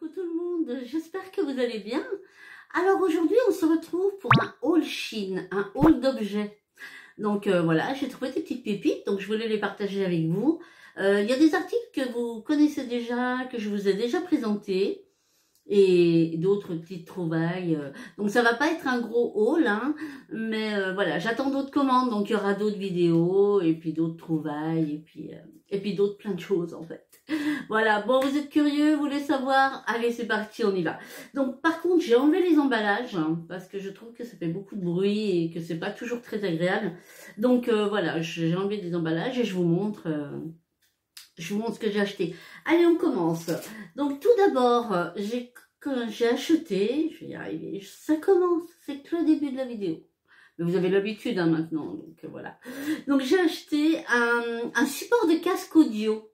Coucou tout le monde, j'espère que vous allez bien. Alors aujourd'hui on se retrouve pour un haul Shein, un haul d'objets. Donc voilà, j'ai trouvé des petites pépites, donc je voulais les partager avec vous. Il y a des articles que vous connaissez déjà, que je vous ai déjà présentés, et d'autres petites trouvailles. Donc ça va pas être un gros haul, hein, mais voilà, j'attends d'autres commandes, donc il y aura d'autres vidéos, et puis d'autres trouvailles, et puis d'autres plein de choses en fait. Voilà, bon, vous êtes curieux, vous voulez savoir? Allez, c'est parti, on y va. Donc, par contre, j'ai enlevé les emballages, hein, parce que je trouve que ça fait beaucoup de bruit et que c'est pas toujours très agréable. Donc, voilà, j'ai enlevé des emballages et je vous montre ce que j'ai acheté. Allez, on commence. Donc, tout d'abord, quand j'ai acheté, je vais y arriver, ça commence, c'est que le début de la vidéo. Mais vous avez l'habitude, hein, maintenant, donc voilà. Donc, j'ai acheté un support de casque audio.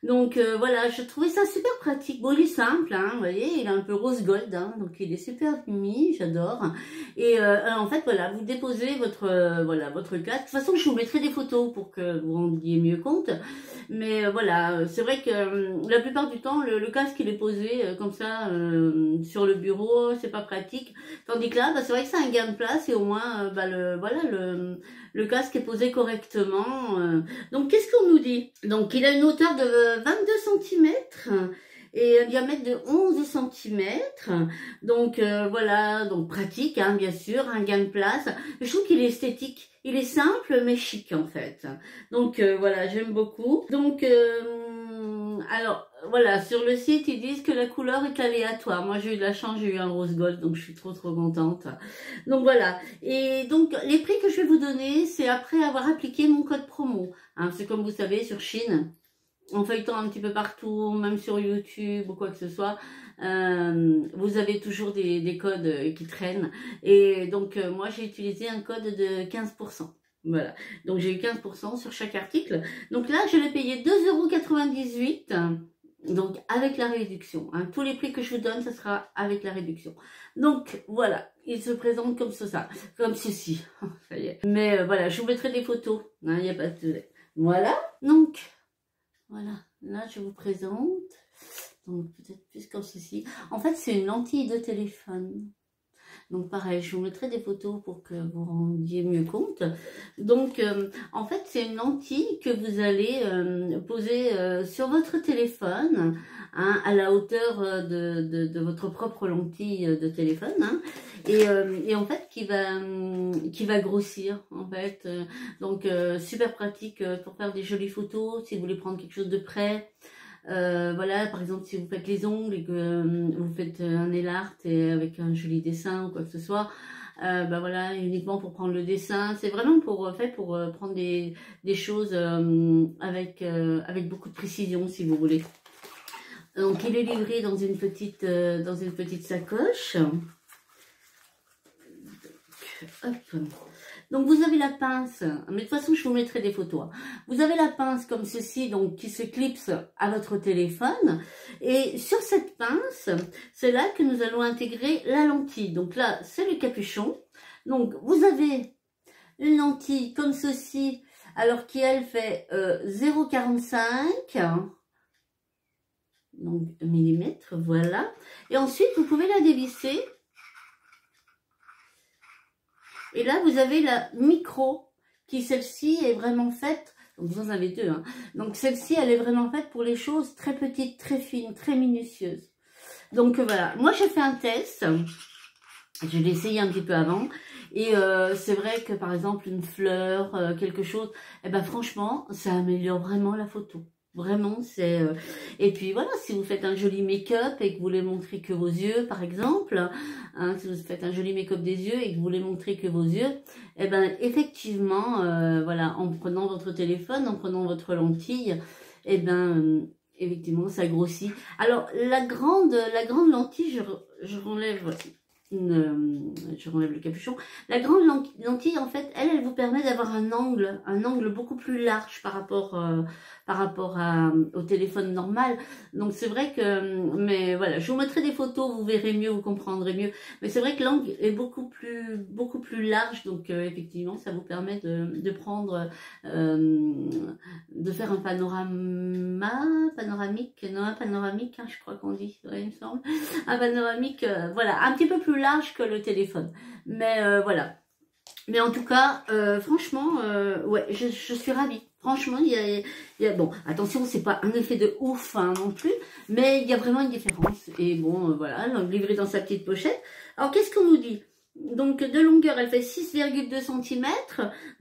Donc voilà, je trouvais ça super pratique. Bon, il est simple, hein, vous voyez, il est un peu rose gold, hein, donc il est super mimi, j'adore. Et en fait, voilà, vous déposez votre casque. De toute façon, je vous mettrai des photos pour que vous rendiez mieux compte. Mais voilà, c'est vrai que la plupart du temps, le casque il est posé comme ça sur le bureau, c'est pas pratique. Tandis que là, bah, c'est vrai que c'est un gain de place et au moins, le casque est posé correctement. Donc, qu'est-ce qu'on nous dit? Donc, il a une hauteur de 22 cm et un diamètre de 11 cm. Donc, voilà, donc pratique, hein, bien sûr, un gain de place. Je trouve qu'il est esthétique. Il est simple, mais chic, en fait. Donc, voilà, j'aime beaucoup. Donc, alors, voilà, sur le site, ils disent que la couleur est aléatoire. Moi, j'ai eu de la chance, j'ai eu un rose gold, donc je suis trop contente. Donc, voilà. Et donc, les prix que je vais vous donner, c'est après avoir appliqué mon code promo. Hein, c'est comme vous savez, sur Shein, en feuilletant un petit peu partout, même sur YouTube ou quoi que ce soit, vous avez toujours des codes qui traînent. Et donc, moi, j'ai utilisé un code de 15%. Voilà. Donc, j'ai eu 15% sur chaque article. Donc là, je l'ai payé 2,98 €. Donc, avec la réduction. Hein. Tous les prix que je vous donne, ça sera avec la réduction. Donc, voilà. Il se présente comme ça. Comme ceci. Ça y est. Mais voilà, je vous mettrai des photos. Il n'y a pas de... Voilà. Donc... Voilà, là je vous présente, donc peut-être plus comme ceci. En fait, c'est une lentille de téléphone. Donc pareil, je vous mettrai des photos pour que vous rendiez mieux compte. Donc en fait, c'est une lentille que vous allez poser sur votre téléphone, hein, à la hauteur de votre propre lentille de téléphone, hein, et en fait qui va grossir en fait. Donc super pratique pour faire des jolies photos si vous voulez prendre quelque chose de près. Voilà, par exemple, si vous faites les ongles et que vous faites un nail art et avec un joli dessin ou quoi que ce soit, bah voilà, uniquement pour prendre le dessin, c'est vraiment fait pour prendre des choses avec beaucoup de précision, si vous voulez. Donc, il est livré dans une petite sacoche. Donc, hop. Donc vous avez la pince, mais de toute façon je vous mettrai des photos. Vous avez la pince comme ceci, donc qui se clipse à votre téléphone. Et sur cette pince, c'est là que nous allons intégrer la lentille. Donc là, c'est le capuchon. Donc vous avez une lentille comme ceci, alors qui elle fait 0,45 donc millimètres, voilà. Et ensuite vous pouvez la dévisser. Et là, vous avez la micro, qui celle-ci est vraiment faite, donc vous en avez deux, hein. Donc celle-ci, elle est vraiment faite pour les choses très petites, très fines, très minutieuses. Donc voilà, moi j'ai fait un test, je l'ai essayé un petit peu avant, et c'est vrai que par exemple une fleur, quelque chose, eh ben franchement, ça améliore vraiment la photo. Vraiment, c'est... Et puis voilà, si vous faites un joli make-up et que vous voulez montrer que vos yeux, par exemple, hein, si vous faites un joli make-up des yeux et que vous voulez montrer que vos yeux, eh ben effectivement, voilà, en prenant votre téléphone, en prenant votre lentille, eh ben effectivement, ça grossit. Alors, la grande lentille, je relève je relève le capuchon. La grande lentille, en fait, elle vous permet d'avoir un angle beaucoup plus large par rapport au téléphone normal. Donc c'est vrai que, mais voilà, je vous mettrai des photos, vous verrez mieux, vous comprendrez mieux. Mais c'est vrai que l'angle est beaucoup plus large, donc effectivement, ça vous permet de prendre, de faire un panoramique, non, un panoramique, hein, je crois qu'on dit, ouais, il me semble, un panoramique, voilà, un petit peu plus large que le téléphone. Mais voilà. Mais en tout cas, franchement, ouais, je suis ravie. Franchement, il y a bon, attention, c'est pas un effet de ouf hein, non plus, mais il y a vraiment une différence. Et bon, voilà, livré dans sa petite pochette. Alors, qu'est-ce qu'on nous dit? Donc, de longueur, elle fait 6,2 cm,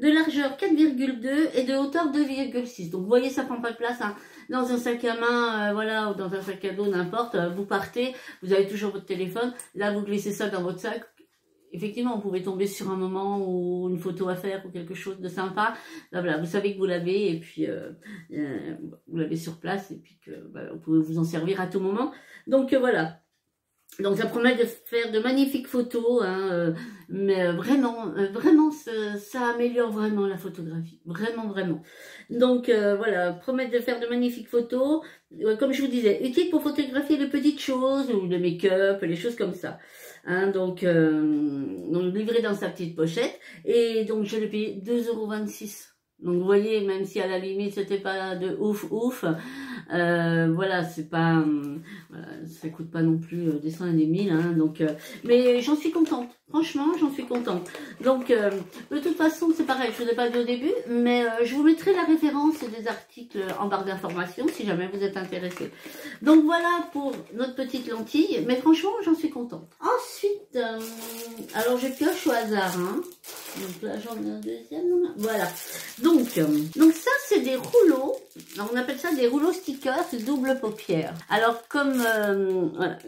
de largeur 4,2 et de hauteur 2,6. Donc, vous voyez, ça prend pas de place hein, dans un sac à main, voilà, ou dans un sac à dos, n'importe. Vous partez, vous avez toujours votre téléphone. Là, vous glissez ça dans votre sac. Effectivement, vous pouvez tomber sur un moment ou une photo à faire ou quelque chose de sympa. Là, voilà, vous savez que vous l'avez et puis vous l'avez sur place et puis que voilà, vous pouvez vous en servir à tout moment. Donc voilà. Donc ça promet de faire de magnifiques photos, hein, mais vraiment, ça améliore vraiment la photographie, vraiment. Donc voilà, promet de faire de magnifiques photos, comme je vous disais, utile pour photographier les petites choses ou le make-up, les choses comme ça. Hein, donc livré dans sa petite pochette et donc je l'ai payé 2,26 €. Donc vous voyez, même si à la limite c'était pas de ouf, voilà, c'est pas, voilà, ça coûte pas non plus des cents et des mille, hein, donc, mais j'en suis contente, franchement, j'en suis contente. Donc, de toute façon, c'est pareil, je ne vous ai pas dit au début, mais je vous mettrai la référence des articles en barre d'informations si jamais vous êtes intéressés. Donc voilà pour notre petite lentille, mais franchement, j'en suis contente. Ensuite, alors je pioche au hasard, hein. Donc là, j'en ai un deuxième, voilà. Donc ça, c'est des rouleaux, on appelle ça des rouleaux stickers double paupière. Alors, voilà,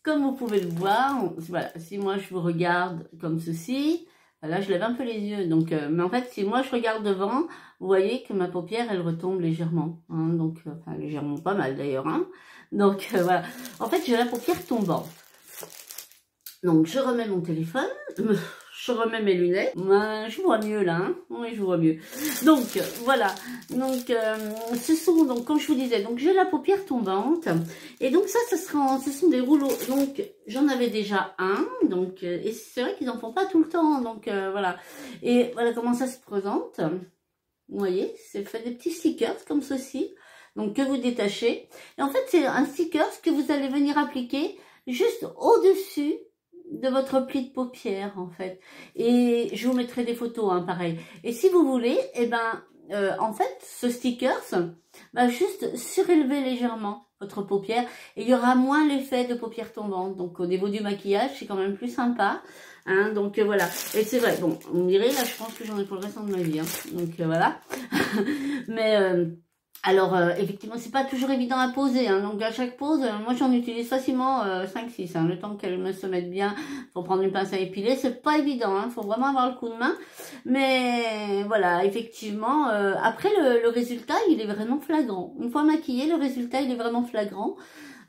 comme vous pouvez le voir, voilà, si moi je vous regarde comme ceci, là je lève un peu les yeux, donc, mais en fait, si moi je regarde devant, vous voyez que ma paupière, elle retombe légèrement, hein, donc, enfin, légèrement pas mal d'ailleurs, hein. Donc, voilà, en fait, j'ai la paupière tombante. Donc, je remets mon téléphone, je remets mes lunettes. Je vois mieux là, hein. Oui, je vois mieux. Donc, voilà. Donc, ce sont, donc, comme je vous disais, donc j'ai la paupière tombante. Et donc, ça ce sont des rouleaux. Donc, j'en avais déjà un. Donc, et c'est vrai qu'ils n'en font pas tout le temps. Donc, voilà. Et voilà comment ça se présente. Vous voyez, c'est fait des petits stickers comme ceci. Donc, que vous détachez. Et en fait, c'est un sticker que vous allez venir appliquer juste au-dessus de votre pli de paupière en fait, et je vous mettrai des photos hein, pareil, et si vous voulez, et ben en fait ce sticker va juste surélever légèrement votre paupière et il y aura moins l'effet de paupière tombante. Donc au niveau du maquillage c'est quand même plus sympa hein, donc voilà. Et c'est vrai, bon, on me dirait là je pense que j'en ai pour le restant de ma vie hein. Donc voilà. Mais alors, effectivement, c'est pas toujours évident à poser, hein, donc à chaque pose, moi j'en utilise facilement 5-6, hein, le temps qu'elle se mette bien, faut prendre une pince à épiler, c'est pas évident, hein, faut vraiment avoir le coup de main, mais voilà, effectivement, après le résultat, il est vraiment flagrant. Une fois maquillé, le résultat, il est vraiment flagrant.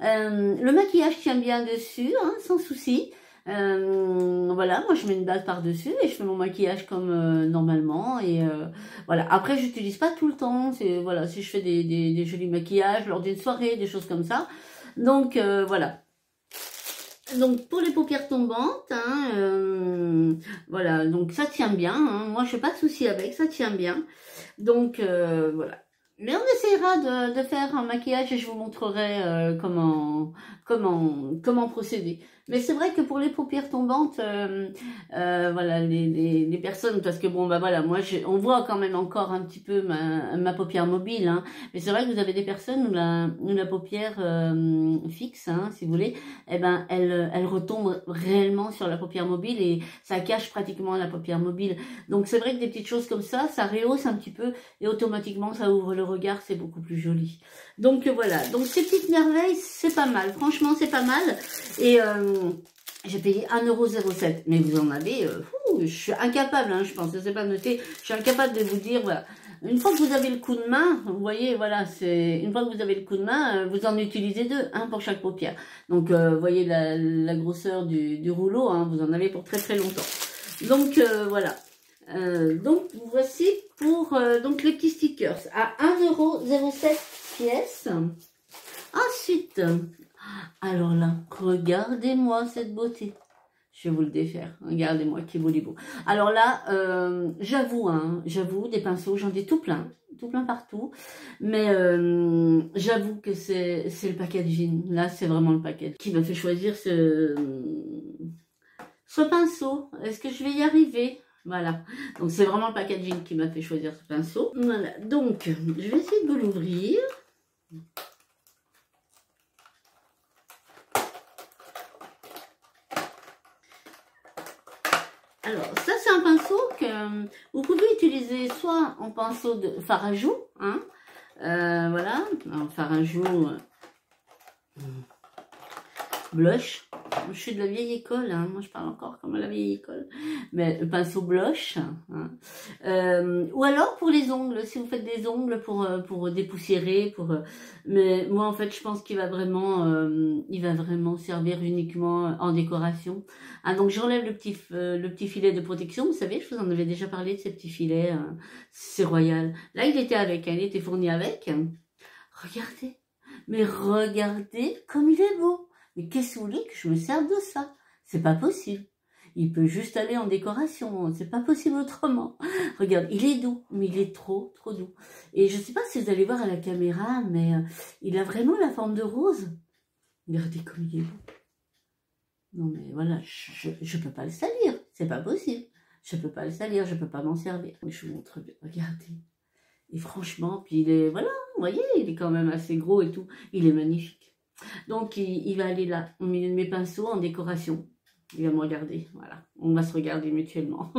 Le maquillage tient bien dessus, hein, sans souci. Voilà, moi je mets une base par dessus et je fais mon maquillage comme normalement et voilà. Après j'utilise pas tout le temps, c'est voilà, si je fais des jolis maquillages lors d'une soirée, des choses comme ça. Donc voilà. Donc pour les paupières tombantes, hein, voilà, donc ça tient bien, hein, moi je n'ai pas de souci avec, ça tient bien. Donc voilà. Mais on essaiera de faire un maquillage et je vous montrerai comment procéder. Mais c'est vrai que pour les paupières tombantes, voilà, les personnes, parce que bon, bah voilà, moi, on voit quand même encore un petit peu ma paupière mobile, hein, mais c'est vrai que vous avez des personnes où la paupière fixe, hein, si vous voulez, eh ben, elle retombe réellement sur la paupière mobile et ça cache pratiquement la paupière mobile. Donc c'est vrai que des petites choses comme ça rehausse un petit peu et automatiquement ça ouvre le regard, c'est beaucoup plus joli. Donc voilà, donc ces petites merveilles, c'est pas mal, franchement c'est pas mal. Et j'ai payé 1,07 €, mais vous en avez, je suis incapable, hein, je pense, je sais pas noter, je suis incapable de vous dire, voilà. Une fois que vous avez le coup de main, vous voyez, voilà, c'est une fois que vous avez le coup de main, vous en utilisez deux, un pour chaque paupière. Donc, vous voyez la grosseur du rouleau, hein, vous en avez pour très très longtemps. Donc, voilà. Donc, voici pour donc les petits stickers à 1,07 € pièce. Ensuite, alors là, regardez-moi cette beauté. Je vais vous le défaire. Regardez-moi qui beau. Alors là, j'avoue, hein, des pinceaux, j'en ai tout plein partout. Mais j'avoue que c'est le packaging. Là, c'est vraiment le packaging qui m'a fait choisir ce pinceau. Est-ce que je vais y arriver? Voilà. Donc, c'est vraiment le packaging qui m'a fait choisir ce pinceau. Voilà. Donc, je vais essayer de vous l'ouvrir. Alors, ça, c'est un pinceau que vous pouvez utiliser soit en pinceau de fard à joues, hein, voilà, en fard à joues blush. Je suis de la vieille école, hein, moi je parle encore comme à la vieille école, mais le pinceau blush, hein. Ou alors pour les ongles, si vous faites des ongles pour dépoussiérer, mais moi en fait je pense qu'il va vraiment servir uniquement en décoration. Ah, donc j'enlève le petit filet de protection, vous savez, je vous en avais déjà parlé de ces petits filets, c'est royal. Là il était avec, hein, il était fourni avec. Regardez, mais regardez comme il est beau. Mais qu'est-ce que vous voulez que je me serve de ça? C'est pas possible. Il peut juste aller en décoration. C'est pas possible autrement. Regarde, il est doux, mais il est trop doux. Et je sais pas si vous allez voir à la caméra, mais il a vraiment la forme de rose. Regardez comme il est beau. Non mais voilà, je peux pas le salir. C'est pas possible. Je peux pas le salir, je peux pas m'en servir. Mais je vous montre bien. Regardez. Et franchement, puis il est, voilà, vous voyez, il est quand même assez gros et tout. Il est magnifique. Donc, il va aller là, au milieu de mes pinceaux, en décoration. Il va me regarder, voilà. On va se regarder mutuellement.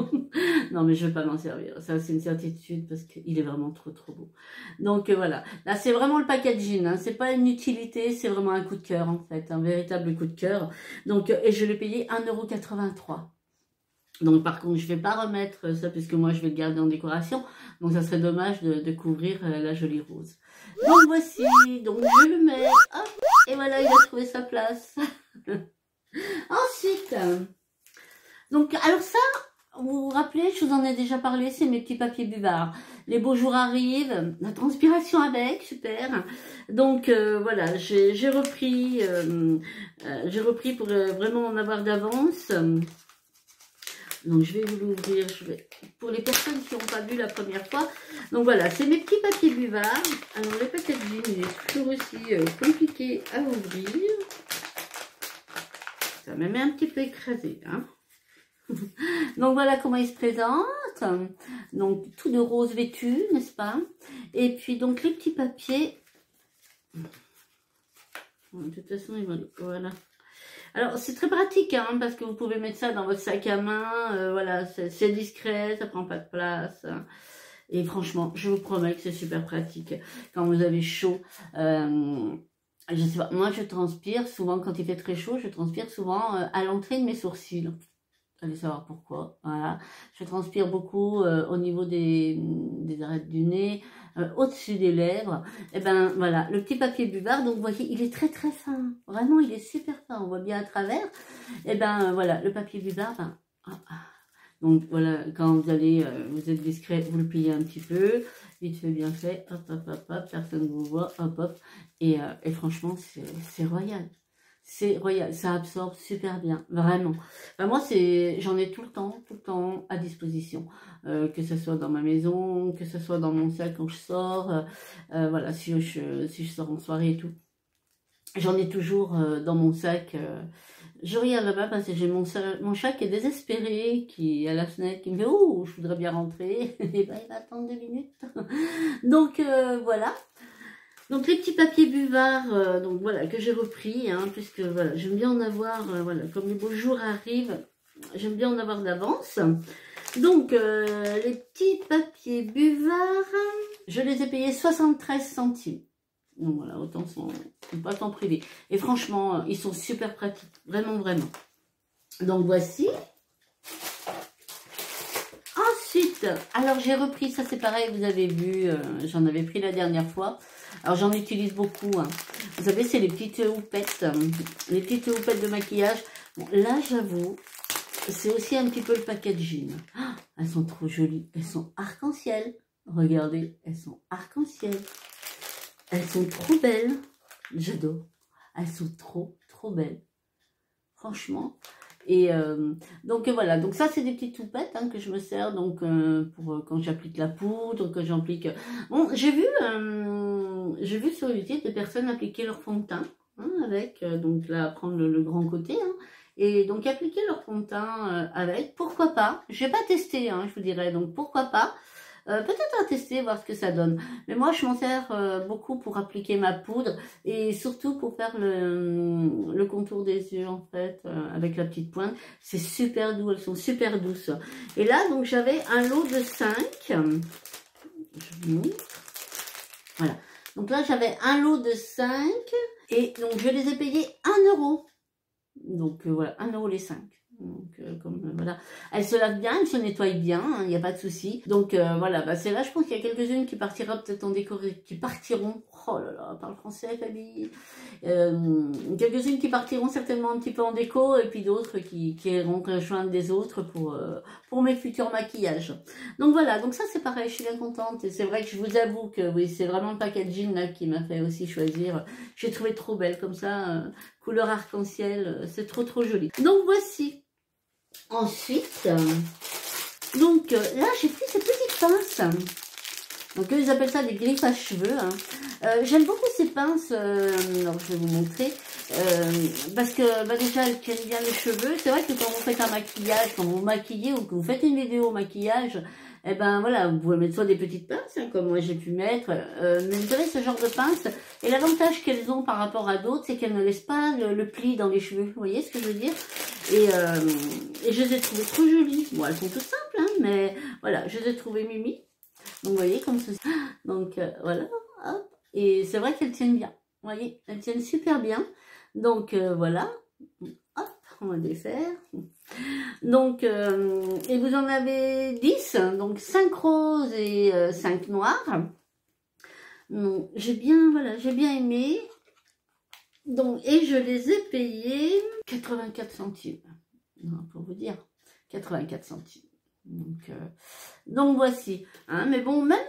Non, mais je ne vais pas m'en servir. Ça, c'est une certitude parce qu'il est vraiment trop beau. Donc, voilà. Là, c'est vraiment le packaging. Hein. C'est pas une utilité, c'est vraiment un coup de cœur, en fait. Un véritable coup de cœur. Donc, et je l'ai payé 1,83 €. Donc, par contre, je vais pas remettre ça puisque moi, je vais le garder en décoration. Donc, ça serait dommage de couvrir la jolie rose. Donc, voici. Donc, je le mets. Hop. Et voilà, il a trouvé sa place. Ensuite, donc, alors ça, vous vous rappelez, je vous en ai déjà parlé, c'est mes petits papiers buvards. Les beaux jours arrivent, la transpiration avec, super. Donc, voilà, j'ai repris pour vraiment en avoir d'avance. Donc, je vais vous l'ouvrir, pour les personnes qui n'ont pas vu la première fois. Donc, voilà, c'est mes petits papiers buvards. Alors, le packaging, il est toujours aussi compliqué à ouvrir. Ça m'a même un petit peu écrasé, hein. Donc, voilà comment il se présente. Donc, tout de rose vêtu, n'est-ce pas? Et puis, donc, les petits papiers. De toute façon, voilà. Alors, c'est très pratique, hein, parce que vous pouvez mettre ça dans votre sac à main, voilà, c'est discret, ça prend pas de place. Et franchement, je vous promets que c'est super pratique quand vous avez chaud. Je sais pas, moi je transpire souvent, quand il fait très chaud, je transpire souvent à l'entrée de mes sourcils. Vous allez savoir pourquoi, voilà. Je transpire beaucoup au niveau des arêtes du nez, au-dessus des lèvres. Et ben voilà, le petit papier buvard, donc vous voyez, il est très fin. Vraiment, il est super fin, on voit bien à travers. Et ben voilà, le papier buvard, ben, donc voilà, quand vous allez, vous êtes discret, vous le pliez un petit peu, vite fait, bien fait, hop, personne ne vous voit, hop. Et franchement, c'est royal. C'est royal, ça absorbe super bien, vraiment. Enfin, moi, j'en ai tout le temps à disposition. Que ce soit dans ma maison, que ce soit dans mon sac quand je sors. Voilà, si je sors en soirée et tout. J'en ai toujours dans mon sac. Je regarde là-bas parce que j'ai mon chat qui est désespéré, qui est à la fenêtre, qui me fait « Oh, je voudrais bien rentrer. » Et ben, il va attendre 2 minutes. Donc, voilà. Donc les petits papiers buvards, donc voilà, que j'ai repris, hein, puisque voilà, j'aime bien en avoir, voilà, comme les beaux jours arrivent, j'aime bien en avoir d'avance. Donc les petits papiers buvards, je les ai payés 73 centimes. Donc voilà, autant pas tant privé. Et franchement, ils sont super pratiques, vraiment. Donc voici. Ensuite, alors j'ai repris, ça c'est pareil, vous avez vu, j'en avais pris la dernière fois. Alors j'en utilise beaucoup, hein. Vous savez, c'est les petites houpettes de maquillage. Bon, là j'avoue, c'est aussi un petit peu le packaging. Ah, elles sont trop jolies, elles sont arc-en-ciel. Regardez, elles sont arc-en-ciel. Elles sont trop belles, j'adore. Elles sont trop belles, franchement. Et donc voilà, donc ça c'est des petites houpettes hein, que je me sers donc pour quand j'applique la poudre, que j'applique. Bon, j'ai vu sur YouTube des personnes appliquer leur fond de teint hein, avec donc là prendre le grand côté hein, et donc appliquer leur fond de teint avec. Pourquoi pas? Je vais pas tester, hein, je vous dirais donc pourquoi pas. Peut-être à tester, voir ce que ça donne. Mais moi, je m'en sers beaucoup pour appliquer ma poudre et surtout pour faire le contour des yeux, en fait, avec la petite pointe. C'est super doux, elles sont super douces. Et là, donc, j'avais un lot de 5. Je vous montre. Voilà. Donc là, j'avais un lot de 5 et donc, je les ai payés 1 €. Donc, voilà, 1 € les 5. Donc, voilà, elles se lavent bien, elles se nettoient bien, il n'y a pas de souci. Donc voilà, bah, c'est là, je pense qu'il y a quelques-unes qui partiront peut-être en déco, qui partiront. Oh là là, parle français, Fabi. Quelques-unes qui partiront certainement un petit peu en déco, et puis d'autres qui iront rejoindre des autres pour mes futurs maquillages. Donc voilà, donc ça c'est pareil, je suis bien contente. Et c'est vrai que je vous avoue que oui, c'est vraiment le packaging là qui m'a fait aussi choisir. J'ai trouvé trop belle comme ça, couleur arc-en-ciel, c'est trop joli. Donc voici. Ensuite, donc là j'ai pris ces petites pinces. Donc eux ils appellent ça des griffes à cheveux. Hein. J'aime beaucoup ces pinces. Alors je vais vous montrer. Parce que bah, déjà elles tiennent bien les cheveux. C'est vrai que quand vous faites un maquillage, quand vous maquillez ou que vous faites une vidéo maquillage, eh ben voilà, vous pouvez mettre soit des petites pinces, hein, comme moi j'ai pu mettre, mais vous savez ce genre de pinces, et l'avantage qu'elles ont par rapport à d'autres, c'est qu'elles ne laissent pas le pli dans les cheveux, vous voyez ce que je veux dire, et je les ai trouvées trop jolies, bon elles sont toutes simples, hein, mais voilà, je les ai trouvées mimi, donc vous voyez comme ceci, donc voilà, hop, et c'est vrai qu'elles tiennent bien, vous voyez, elles tiennent super bien, donc voilà, hop, on va défaire. Donc, et vous en avez 10, donc 5 roses et 5 noirs. J'ai bien, voilà, j'ai bien aimé. Donc, et je les ai payés 84 centimes. Non, pour vous dire, 84 centimes. Donc voici. Hein, mais bon, même,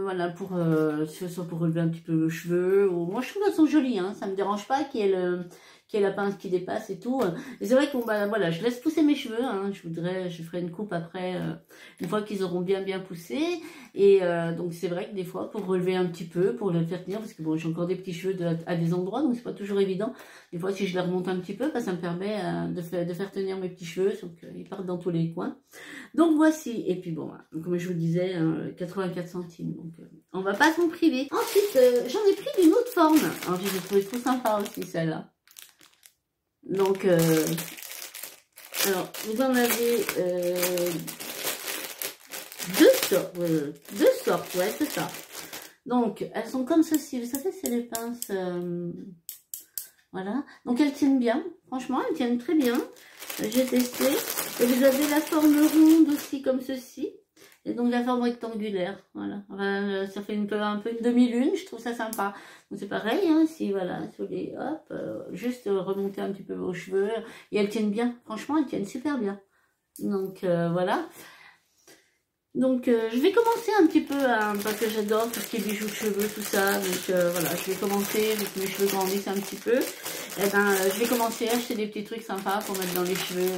voilà, pour, soit pour relever un petit peu le cheveu, ou, moi je trouve qu'elles sont jolies, hein, ça me dérange pas qu'il y ait la pince qui dépasse et tout. Et c'est vrai que bon, bah, voilà, je laisse pousser mes cheveux. Hein, je ferai une coupe après, une fois qu'ils auront bien poussé. Et donc c'est vrai que des fois, pour relever un petit peu, pour le faire tenir, parce que bon, j'ai encore des petits cheveux à des endroits, donc c'est pas toujours évident. Des fois, si je les remonte un petit peu, bah, ça me permet de faire tenir mes petits cheveux, donc ils partent dans tous les coins. Donc voici. Et puis bon, comme je vous disais, 84 centimes. Donc on va pas s'en priver. Ensuite, j'en ai pris d'une autre forme. Alors je les ai trouvées trop sympa aussi, celle-là. Donc, alors, vous en avez deux sortes, ouais, c'est ça. Donc, elles sont comme ceci, vous savez, c'est les pinces, voilà. Donc, elles tiennent bien, franchement, elles tiennent très bien. J'ai testé. Et vous avez la forme ronde aussi, comme ceci. Et donc la forme rectangulaire, voilà. Ça fait un peu une demi-lune, je trouve ça sympa. Donc c'est pareil, hein, si voilà, sur les, hop, juste remonter un petit peu vos cheveux. Et elles tiennent bien, franchement, elles tiennent super bien. Donc voilà. Donc je vais commencer un petit peu, parce que j'adore tout ce qui est bijoux de cheveux, tout ça. Donc voilà, je vais commencer, vu que mes cheveux grandissent un petit peu. Et ben je vais commencer à acheter des petits trucs sympas pour mettre dans les cheveux.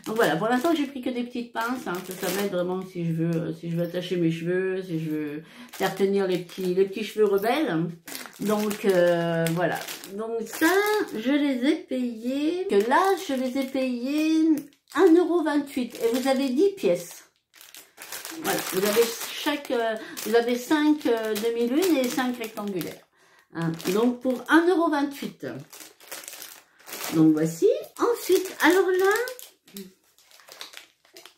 Donc voilà, pour l'instant j'ai pris que des petites pinces, hein, ça m'aide vraiment si je veux attacher mes cheveux, si je veux faire tenir les petits cheveux rebelles. Donc voilà. Donc ça, je les ai payés, que là je les ai payés 1,28 € et vous avez 10 pièces. Voilà, vous avez 5 demi-lunes et 5 rectangulaires. Hein, donc pour 1,28 €. Donc voici. Ensuite, alors là,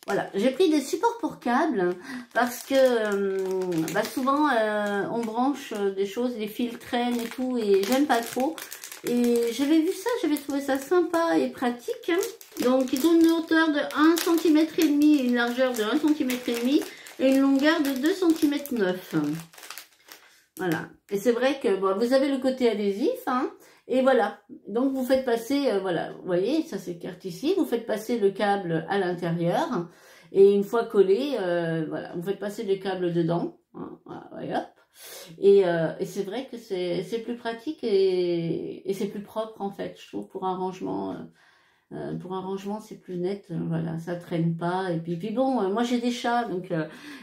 voilà, j'ai pris des supports pour câbles parce que bah souvent on branche des choses, les fils traînent et tout, et j'aime pas trop. Et j'avais vu ça, j'avais trouvé ça sympa et pratique. Hein. Donc ils ont une hauteur de 1,5 cm, une largeur de 1,5 cm et une longueur de 2,9 cm. Voilà. Et c'est vrai que bon, vous avez le côté adhésif, hein. Et voilà. Donc vous faites passer, voilà, vous voyez, ça s'écarte ici. Vous faites passer le câble à l'intérieur. Et une fois collé, voilà, vous faites passer le câble dedans. Hein, voilà, et hop. Et c'est vrai que c'est plus pratique et c'est plus propre en fait, je trouve, pour un rangement. Pour un rangement, c'est plus net, voilà, ça traîne pas. Et puis bon, moi j'ai des chats, donc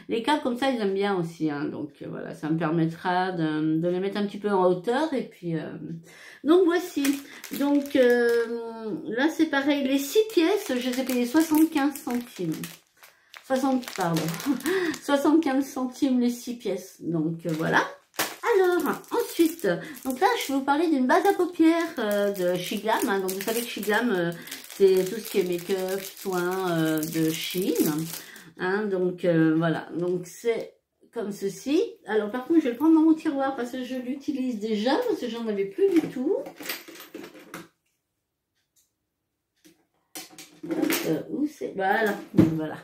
les câbles comme ça, ils aiment bien aussi. Hein, donc voilà, ça me permettra de les mettre un petit peu en hauteur. Et puis, donc voici. Donc là, c'est pareil, les 6 pièces, je les ai payées 75 centimes. 75 centimes les 6 pièces. Donc voilà. Alors, ensuite, donc là, je vais vous parler d'une base à paupières de Shiglam. Hein. Donc, vous savez que Shiglam, c'est tout ce qui est make-up, soins de Chine. Hein. Donc, voilà. Donc, c'est comme ceci. Alors, par contre, je vais le prendre dans mon tiroir parce que je l'utilise déjà, parce que j'en avais plus du tout. Où c'est? Voilà. Voilà.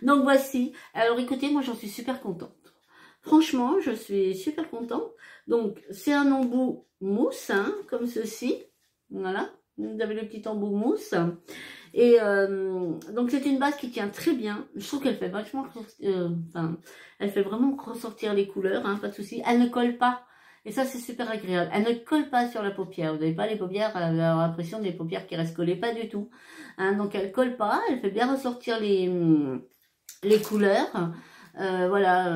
Donc, voici. Alors, écoutez, moi, j'en suis super contente. Franchement, je suis super contente. Donc, c'est un embout mousse, hein, comme ceci. Voilà, vous avez le petit embout mousse. Et donc, c'est une base qui tient très bien. Je trouve qu'elle fait vachement... elle fait vraiment ressortir les couleurs, hein, pas de souci. Elle ne colle pas. Et ça, c'est super agréable. Elle ne colle pas sur la paupière. Vous n'avez pas les paupières, l'impression des paupières qui restent collées. Pas du tout. Hein, donc, elle colle pas. Elle fait bien ressortir les couleurs. Voilà,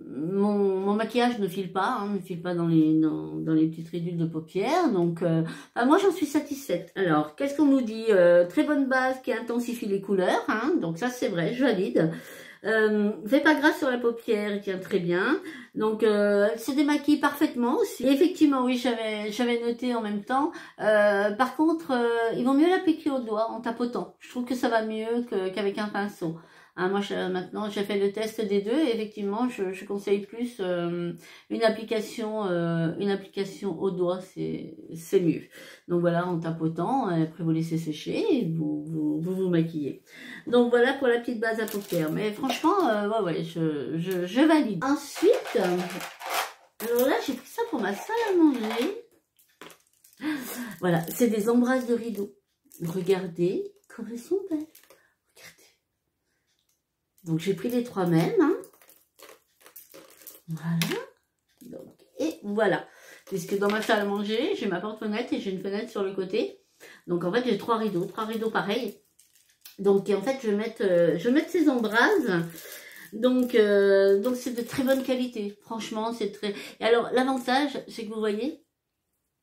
mon maquillage ne file pas, hein, ne file pas dans les petites ridules de paupières, donc moi j'en suis satisfaite. Alors, qu'est-ce qu'on nous dit? Très bonne base qui intensifie les couleurs, hein, donc ça c'est vrai, je valide. Fait pas gras sur la paupière, il tient très bien. Donc, elle se démaquille parfaitement aussi. Et effectivement, oui, j'avais noté en même temps. Par contre, il vaut mieux l'appliquer au doigt en tapotant. Je trouve que ça va mieux qu'avec un pinceau. Hein, moi, maintenant, j'ai fait le test des deux et effectivement, je conseille plus une application au doigt, c'est mieux. Donc voilà, en tapotant, après vous laissez sécher et vous maquillez. Donc voilà pour la petite base à paupières. Mais franchement, ouais, je valide. Ensuite, alors là, j'ai pris ça pour ma salle à manger. Voilà, c'est des embrasses de rideaux. Regardez comme elles sont belles. Donc, j'ai pris les 3 mêmes. Hein. Voilà. Donc, et voilà. Puisque dans ma salle à manger, j'ai ma porte-fenêtre et j'ai une fenêtre sur le côté. Donc, en fait, j'ai 3 rideaux. 3 rideaux pareils. Donc, en fait, je vais mettre ces embrasses. Donc c'est de très bonne qualité. Franchement, c'est très... Et alors, l'avantage, c'est que vous voyez,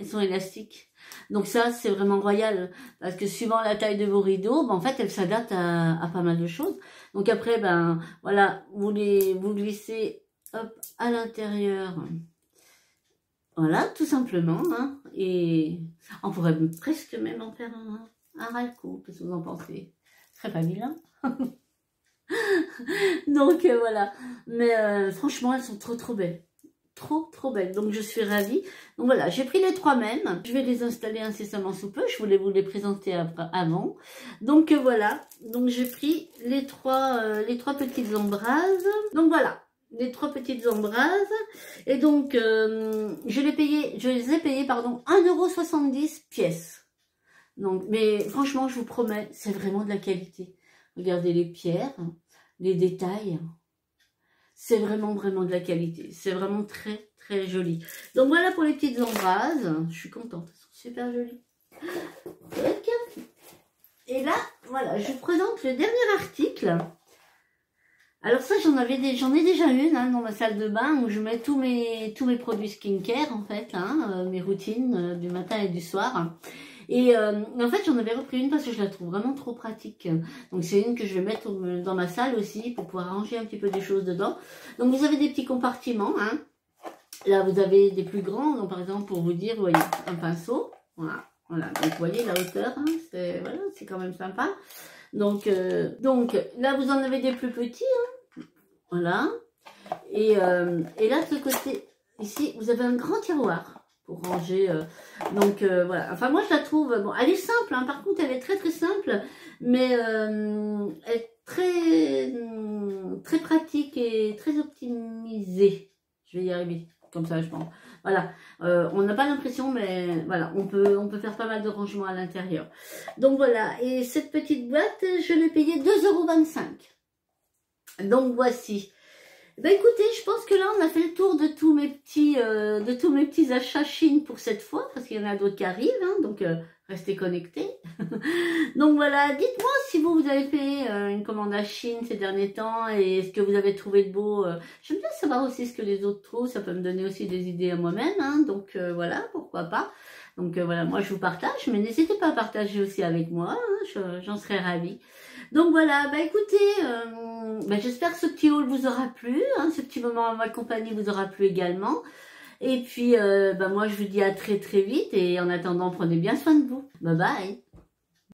elles sont élastiques. Donc ça, c'est vraiment royal. Parce que suivant la taille de vos rideaux, en fait, elles s'adaptent à pas mal de choses. Donc après, voilà, vous glissez, hop, à l'intérieur. Voilà, tout simplement. Hein. Et on pourrait presque même en faire un ras-le-cou. Qu'est-ce que vous en pensez? Très pas vilain. Donc voilà. Mais franchement, elles sont trop belles. Trop belle, donc je suis ravie. Donc voilà, j'ai pris les 3 mêmes, je vais les installer incessamment sous peu, je voulais vous les présenter avant. Donc voilà, donc j'ai pris les trois petites embrasses. Donc voilà, les 3 petites embrasses. Et donc je les ai payées, pardon, 1,70 € pièce. Donc, mais franchement, je vous promets, c'est vraiment de la qualité. Regardez les pierres, les détails. C'est vraiment de la qualité. C'est vraiment très joli. Donc voilà pour les petites embrasses. Je suis contente. Elles sont super jolies. Et là, voilà, je vous présente le dernier article. Alors ça, j'en ai déjà une hein, dans ma salle de bain où je mets tous mes produits skincare en fait, hein, mes routines du matin et du soir. Et en fait, j'en avais repris une parce que je la trouve vraiment trop pratique. Donc, c'est une que je vais mettre dans ma salle aussi pour pouvoir ranger un petit peu des choses dedans. Donc, vous avez des petits compartiments. Hein. Là, vous avez des plus grands. Donc, par exemple, pour vous dire, vous voyez, un pinceau. Voilà. Donc, vous voyez la hauteur. Hein, c'est quand même sympa. Donc, là, vous en avez des plus petits. Hein. Voilà. Et là, de ce côté, ici, vous avez un grand tiroir. pour ranger. Voilà. Enfin, moi, je la trouve... Bon, elle est simple, hein, par contre, elle est très très simple, mais elle est très pratique et très optimisée. Je vais y arriver, comme ça, je pense. Voilà, on n'a pas l'impression, mais voilà, on peut faire pas mal de rangements à l'intérieur. Donc voilà, et cette petite boîte, je l'ai payée 2,25 €. Donc voici. Ben écoutez, je pense que là on a fait le tour de tous mes petits achats Chine pour cette fois, parce qu'il y en a d'autres qui arrivent, hein, donc restez connectés. Donc voilà, dites-moi si vous avez fait une commande à Chine ces derniers temps et ce que vous avez trouvé de beau. J'aime bien savoir aussi ce que les autres trouvent, ça peut me donner aussi des idées à moi-même, hein, donc voilà, pourquoi pas. Donc voilà, moi je vous partage, mais n'hésitez pas à partager aussi avec moi, hein, j'en serais ravie. Donc voilà, bah écoutez, j'espère que ce petit haul vous aura plu, hein, ce petit moment en ma compagnie vous aura plu également. Et puis moi je vous dis à très très vite et en attendant prenez bien soin de vous. Bye bye.